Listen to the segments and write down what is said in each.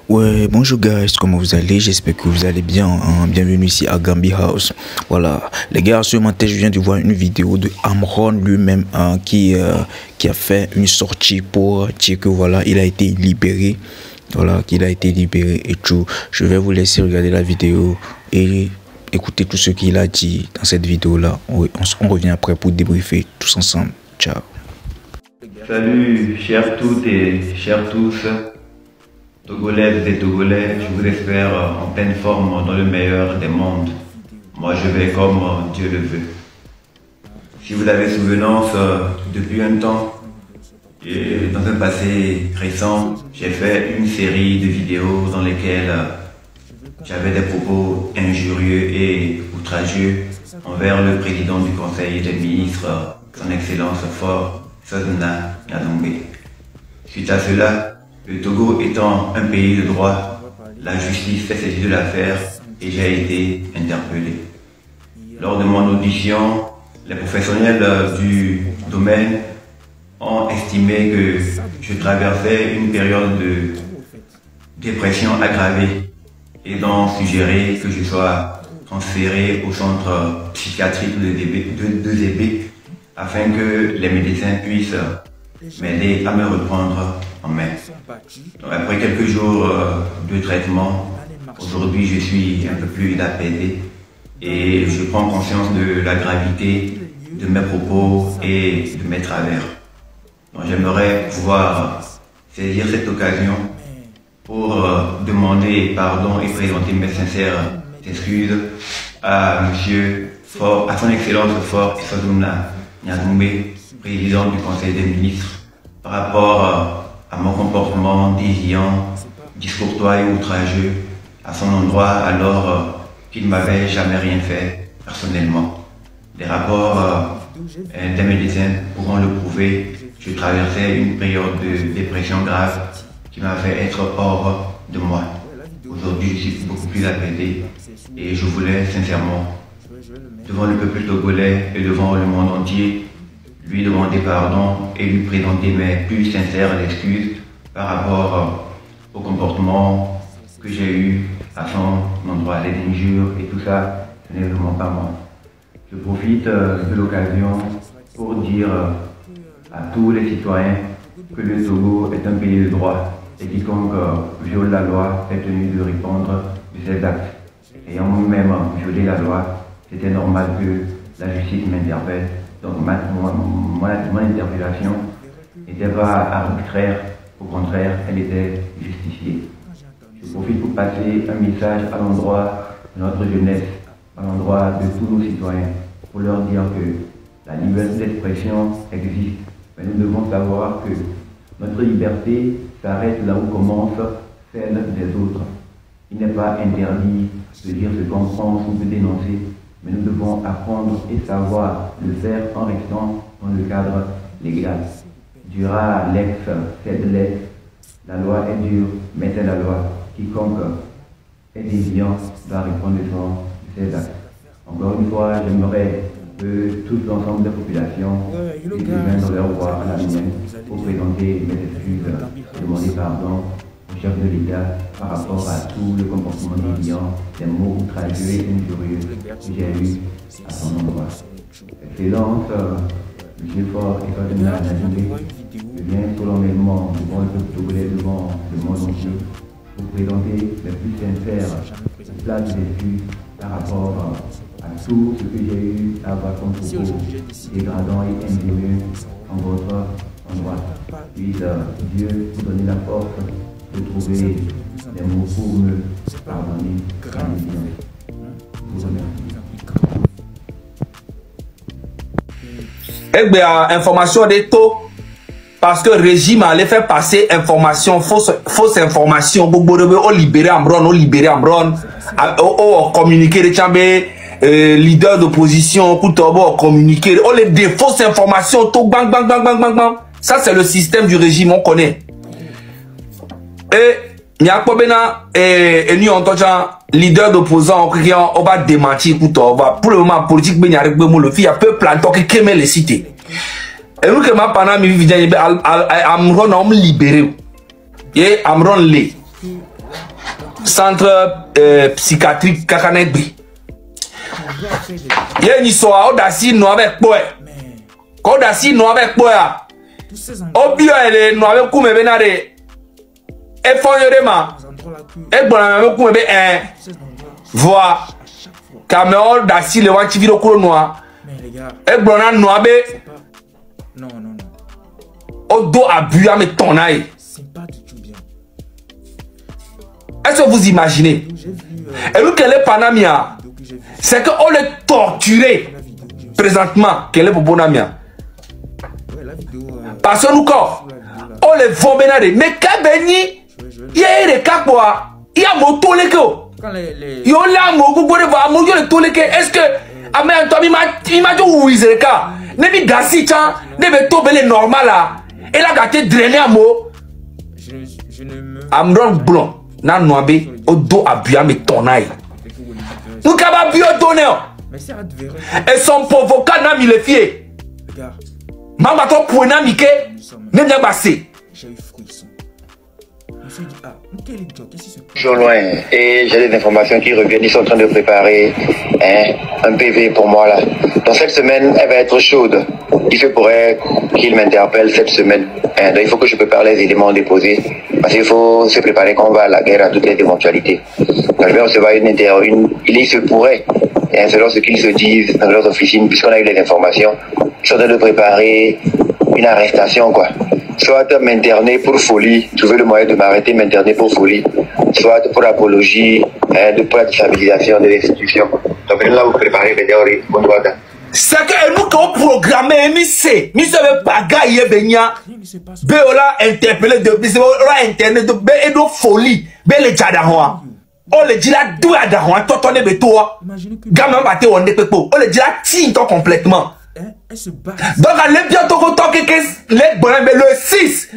Ouais, bonjour guys, comment vous allez? J'espère que vous allez bien, hein? Bienvenue ici à Gambi House. Voilà, les gars, ce matin, je viens de voir une vidéo de Amron lui-même, hein, qui a fait une sortie pour dire que voilà, il a été libéré. Voilà, qu'il a été libéré et tout. Je vais vous laisser regarder la vidéo et écouter tout ce qu'il a dit dans cette vidéo-là. On revient après pour débriefer tous ensemble. Ciao. Salut, chers toutes et chers tous. Togolaises et Togolais, je vous espère en pleine forme dans le meilleur des mondes. Moi, je vais comme Dieu le veut. Si vous avez souvenance, depuis un temps, et dans un passé récent, j'ai fait une série de vidéos dans lesquelles j'avais des propos injurieux et outragieux envers le président du Conseil des ministres, son Excellence Faure Sozona Gnadongbe. Suite à cela, le Togo étant un pays de droit, la justice s'est saisie de l'affaire et j'ai été interpellé. Lors de mon audition, les professionnels du domaine ont estimé que je traversais une période de dépression aggravée et ont suggéré que je sois transféré au centre psychiatrique de Zébé afin que les médecins puissent m'aider à me reprendre en main. Donc, après quelques jours de traitement, aujourd'hui je suis un peu plus apaisé et je prends conscience de la gravité de mes propos et de mes travers. J'aimerais pouvoir saisir cette occasion pour demander pardon et présenter mes sincères excuses à Monsieur Faure, à son Excellence Faure Sozona Gnadongbe, président du Conseil des ministres, par rapport à mon comportement déviant, discourtois et outrageux à son endroit alors qu'il ne m'avait jamais rien fait personnellement. Les rapports des médecins pourront le prouver. Je traversais une période de dépression grave qui m'a fait être hors de moi. Aujourd'hui, je suis beaucoup plus apaisé et je voulais sincèrement, devant le peuple togolais et devant le monde entier, lui demander pardon et lui présenter mes plus sincères excuses par rapport au comportement que j'ai eu à son endroit, les injures et tout ça, ce n'est vraiment pas moi. Je profite de l'occasion pour dire à tous les citoyens que le Togo est un pays de droit et quiconque viole la loi est tenu de répondre de ses actes. Ayant moi-même violé la loi, c'était normal que la justice m'interpelle. Donc mon interpellation n'était pas arbitraire, au contraire, elle était justifiée. Je profite pour passer un message à l'endroit de notre jeunesse, à l'endroit de tous nos citoyens, pour leur dire que la liberté d'expression existe. Mais nous devons savoir que notre liberté s'arrête là où commence celle des autres. Il n'est pas interdit de dire ce qu'on pense ou de dénoncer, mais nous devons apprendre et savoir le faire en restant dans le cadre légal. Dura lex sed lex, la loi est dure, mais c'est la loi. Quiconque est déviant doit répondre de ses actes. Encore une fois, j'aimerais que tout l'ensemble des populations puissent joindre leur voix à la mienne pour présenter mes excuses et demander pardon au chef de l'État par rapport à tout le comportement déviant, des mots outrageeux et injurieux que j'ai eu à son endroit. Excellence, M. Faure Sozona Gnadongbe, je viens solennellement devant le peuple togolais, devant le monde entier, pour présenter les plus sincères places d'excuses par rapport à tout ce que j'ai eu à avoir comme propos dégradant et injurieux en votre endroit. Puisse Dieu vous donner la force de trouver des mots pour me pardonner à mes. Je vous remercie. Egbe a information de tôt parce que le régime allait faire passer information, fausse information. On libérer Amron, on communiquer les chambres. Leader d'opposition, communiquer, on les des fausses informations, tout bang bang bang bang bang bang. Ça c'est le système du régime, on connaît. Et il y a pas nous entend leader d'opposant, on va démentir, pour le moment politique, il y a un peuple qui aime les cités. Et nous que ma pendant mi vidéo, Amron on libéré, et Amron les. centre psychiatrique Kakanegbi. Il y a une histoire d'assir nous avec quoi? Quand d'assir nous avec quoi? Au bio elle est nous avec quoi? Mais benade. Et forcément, et bon avec quoi? Mais voix. Caméra d'assir le wanti vidéo couleur noir. Et bon nous avec. Non. Au dos à buer mais ton aïe. C'est pas du tout bien. Est-ce que vous imaginez? Et nous qu'elle est Panamia, c'est qu'on les torturer présentement qu'elle est pour Bonamia. Parce que nous quand on les vend benade, mais quand Benny, il y a des cas quoi, il y a mon toleko. Il y a mon goût de voir mon le toleke. Est-ce que Amen toi il m'a dit où il est le cas? Ne me gassi chan, ne me tomber normal là. Et là gâté drainer à mot. Je ne me. Amron blanc. Nan noabe au dos à buer mais ton aïe. Nous qu'à buer au tonnerre. Mais c'est advéré. Et son provocat n'a mis les filles. Regarde. Maman toi pour n'a mis que ne bien passé. J'ai eu frisson. Je me suis dit, ah, quel idiot, qu'est-ce qui se passe? Toujours loin. Et j'ai des informations qui reviennent. Ils sont en train de préparer un PV pour moi là. Donc cette semaine, elle va être chaude. Il fait pour elle qu'il m'interpelle cette semaine. Donc il faut que je prépare les éléments déposés. Parce qu'il faut se préparer qu'on va à la guerre à toutes les éventualités. Donc je vais recevoir il se pourrait, selon ce qu'ils se disent dans leurs officines, puisqu'on a eu les informations, ils sont en train de préparer une arrestation quoi. Soit m'interner pour folie, trouver le moyen de m'arrêter, m'interner pour folie, soit pour apologie, pour la déstabilisation de l'institution. Donc là, vous préparez, bon droit. C'est que nous qu'on programme, mais c'est pas gagner Benya, Béola interpellé de Béola internet de Béola folie, Béola Jadahoa. On le dit là, d'où Jadahoa, toi, ne toi, gamin batté on est pepo, on le dit là, tint complètement. Donc, allez bientôt que les bonhommes, mais le 6,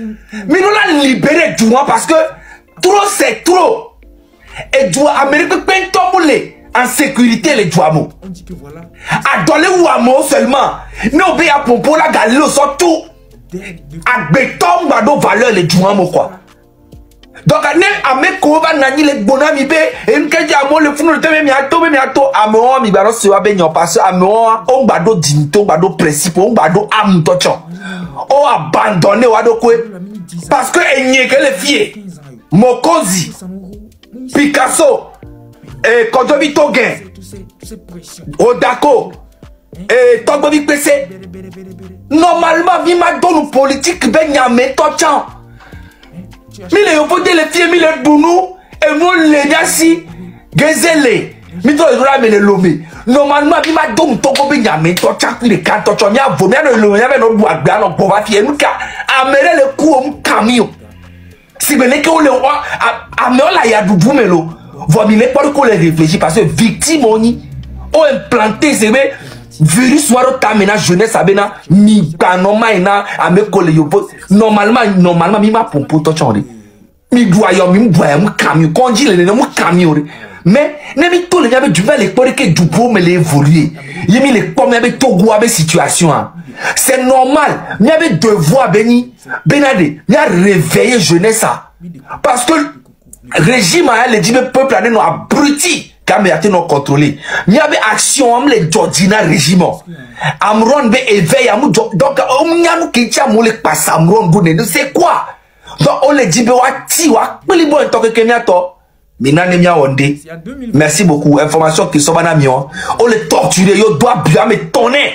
mais nous l'avons libéré du mois parce que trop c'est trop. Et du Amérique, en sécurité, les douamos. On dit que voilà. À donner ou à moi seulement. Nous, bien à propos, la galère, surtout. À béton, à nos valeurs, les douamos, quoi. Donc, à mes copains, nani les bonhommes, et une question à moi, le fou, le thème, mais à toi, à moi, mi baron, se va bien, parce à moi, on bado dignité, on bado principe, on bado âme, tochon. On abandonné, ou ado quoi. Parce que, il n'y a que les filles. Mokozi, Picasso, et Kodobi Togen, Odako, et Togobi PC. Normalement, vi ma donne politique, ben yame tochon. Mais les voté les filles, mais les bounou, et moi les yassi, gezele, mais toi les les lomé. Normalement, vi ma donne Togobi yame tochon, les cannes tochon, y'a vomi, y'a le y'a no bois, y'a no bois, fille, nous ka, amène le coup au camion. Si vous voulez que le roi, amène la y'a du boumelo. Vous n'avez pas de les réfléchir parce que victime on y ont implanté c'est vrai virus soit tamena jeunesse abena mi kanoma ina ame kole yobo normalement mi ma pompo to chori mi doyo mi boya mu camion konji le ne mu camion mais ne mi to le yabe du va les pour que du pour me les évoluer yemi les comme yabe to go abe situation c'est normal mi yabe devoir beni benade mi a réveiller jeunesse parce que régime a le dit le peuple a nous abruti quand il a été non contrôlé il y avait action am les jordina régime amron be éveil am donc on y a nous qui tient mo le passe amron gouné c'est quoi donc on le dit be wa ti wa peli bon to que mia to mina ne mia wonde merci beaucoup information qui sont bana mion on le torturer yo doit bien me tonner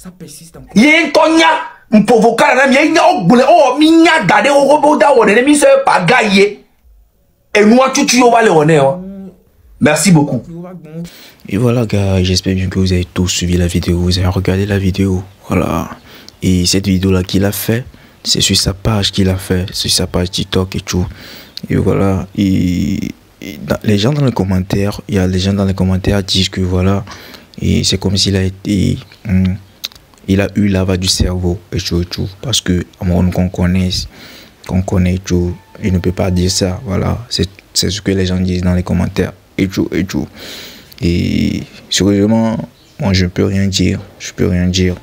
Ça persiste encore. Yé tonya mpovoka na mi nya ogbule o mi nya gade o robo da wonne ne mi se pa gaye. Et moi, tout va le honneur. Merci beaucoup. Et voilà, gars, j'espère bien que vous avez tous suivi la vidéo, vous avez regardé la vidéo. Voilà. Et cette vidéo-là qu'il a fait, c'est sur sa page qu'il a fait, sur sa page TikTok et tout. Et voilà. Les gens dans les commentaires, il y a des gens dans les commentaires qui disent que voilà, et c'est comme s'il a été. Il a eu lavage du cerveau et tout. Parce que, à mon qu'on connaît tout. Il ne peut pas dire ça, voilà, c'est ce que les gens disent dans les commentaires et tout. Et sérieusement, moi je peux rien dire, je peux rien dire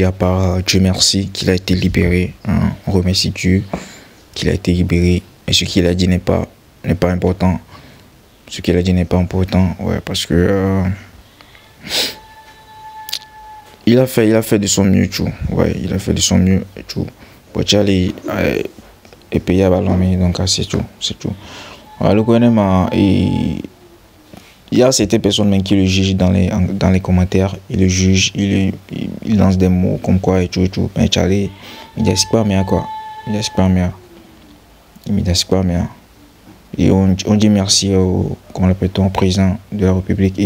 à part Dieu merci qu'il a été libéré, hein. On remercie Dieu qu'il a été libéré, et ce qu'il a dit n'est pas n'est pas important. Ce qu'il a dit n'est pas important, ouais, parce que il a fait de son mieux, tout. Ouais, il a fait de son mieux et tout. Pour Charlie est payé à ballon, donc c'est tout, c'est tout. Ouais, le gouvernement, il y a certaines personnes même qui le jugent dans les commentaires. Il le juge, il lance des mots comme quoi et tout. Mais Charlie, il dit pas bien quoi. Il dit pas bien. Il dit pas bien. Et on dit merci au président de la République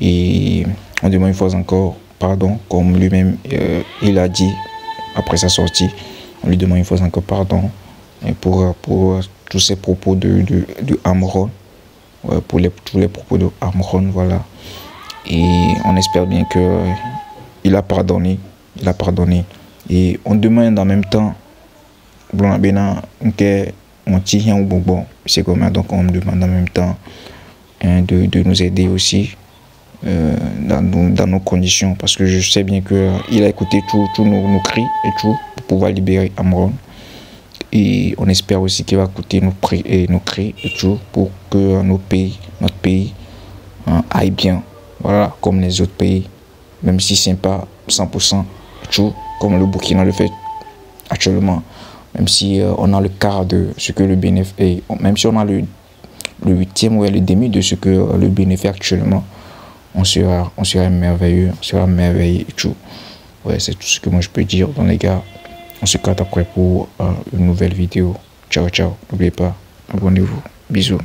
et on demande une fois encore pardon, comme lui-même il a dit après sa sortie. On lui demande une fois encore pardon pour tous ces propos de Amron, pour tous les propos de Amron, voilà. Et on espère bien que il a pardonné, et on demande en même temps on tient au bonbon, c'est comme ça, donc on me demande en même temps de nous aider aussi dans nos conditions, parce que je sais bien qu'il a écouté tous nos cris et tout pour pouvoir libérer Amron, et on espère aussi qu'il va écouter nos cris et tout pour que notre pays aille bien, voilà, comme les autres pays, même si c'est pas 100% et tout, comme le Burkina le fait actuellement. Même si on a le quart de ce que le Bénin fait, même si on a le 8e ou le demi de ce que le Bénin fait actuellement, on sera merveilleux, et tout. Ouais, c'est tout ce que moi je peux dire. Donc les gars, on se capte après pour une nouvelle vidéo. Ciao, ciao. N'oubliez pas, abonnez-vous. Bisous.